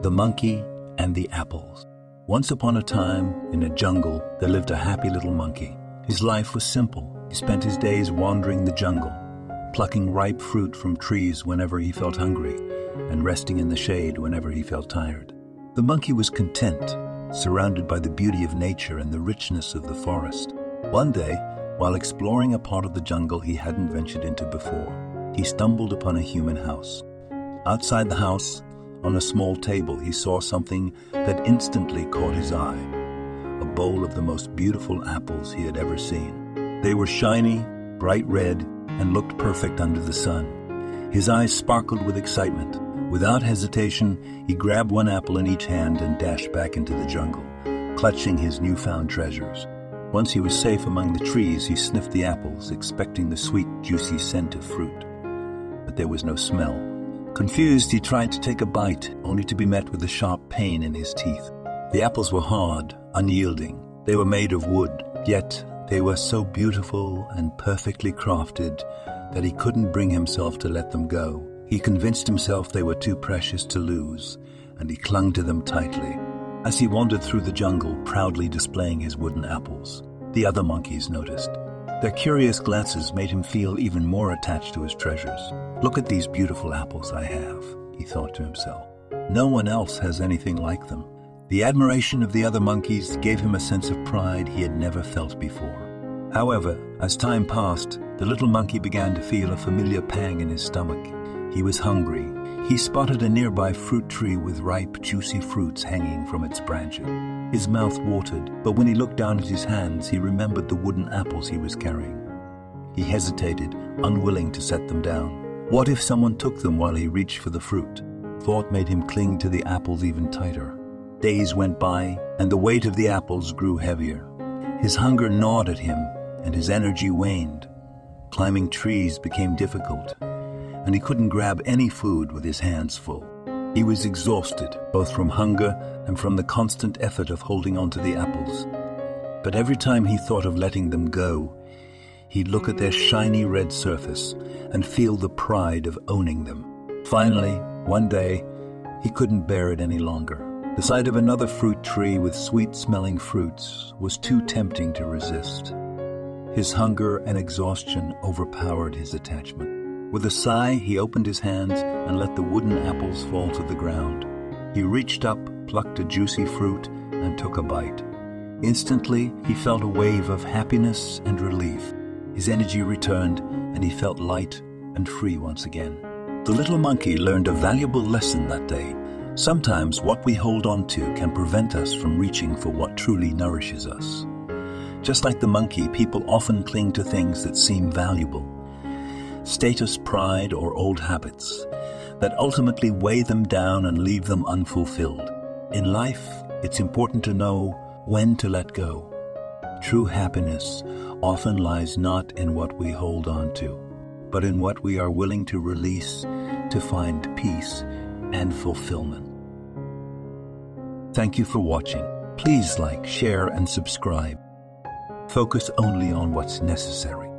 The Monkey and the Apples. Once upon a time, in a jungle, there lived a happy little monkey. His life was simple. He spent his days wandering the jungle, plucking ripe fruit from trees whenever he felt hungry, and resting in the shade whenever he felt tired. The monkey was content, surrounded by the beauty of nature and the richness of the forest. One day, while exploring a part of the jungle he hadn't ventured into before, he stumbled upon a human house. Outside the house, on a small table, he saw something that instantly caught his eye: a bowl of the most beautiful apples he had ever seen. They were shiny, bright red, and looked perfect under the sun. His eyes sparkled with excitement. Without hesitation, he grabbed one apple in each hand and dashed back into the jungle, clutching his newfound treasures. Once he was safe among the trees, he sniffed the apples, expecting the sweet, juicy scent of fruit. But there was no smell. Confused, he tried to take a bite, only to be met with a sharp pain in his teeth. The apples were hard, unyielding. They were made of wood, yet they were so beautiful and perfectly crafted that he couldn't bring himself to let them go. He convinced himself they were too precious to lose, and he clung to them tightly. As he wandered through the jungle, proudly displaying his wooden apples, the other monkeys noticed. Their curious glances made him feel even more attached to his treasures. "Look at these beautiful apples I have," he thought to himself. "No one else has anything like them." The admiration of the other monkeys gave him a sense of pride he had never felt before. However, as time passed, the little monkey began to feel a familiar pang in his stomach. He was hungry. He spotted a nearby fruit tree with ripe, juicy fruits hanging from its branches. His mouth watered, but when he looked down at his hands, he remembered the wooden apples he was carrying. He hesitated, unwilling to set them down. What if someone took them while he reached for the fruit? Thought made him cling to the apples even tighter. Days went by, and the weight of the apples grew heavier. His hunger gnawed at him, and his energy waned. Climbing trees became difficult, and he couldn't grab any food with his hands full. He was exhausted, both from hunger and from the constant effort of holding on to the apples. But every time he thought of letting them go, he'd look at their shiny red surface and feel the pride of owning them. Finally, one day, he couldn't bear it any longer. The sight of another fruit tree with sweet-smelling fruits was too tempting to resist. His hunger and exhaustion overpowered his attachment. With a sigh, he opened his hands and let the wooden apples fall to the ground. He reached up, plucked a juicy fruit, and took a bite. Instantly, he felt a wave of happiness and relief. His energy returned, and he felt light and free once again. The little monkey learned a valuable lesson that day. Sometimes what we hold on to can prevent us from reaching for what truly nourishes us. Just like the monkey, people often cling to things that seem valuable. Status, pride, or old habits that ultimately weigh them down and leave them unfulfilled. In life, it's important to know when to let go. True happiness often lies not in what we hold on to, but in what we are willing to release to find peace and fulfillment. Thank you for watching. Please like, share, and subscribe. Focus only on what's necessary.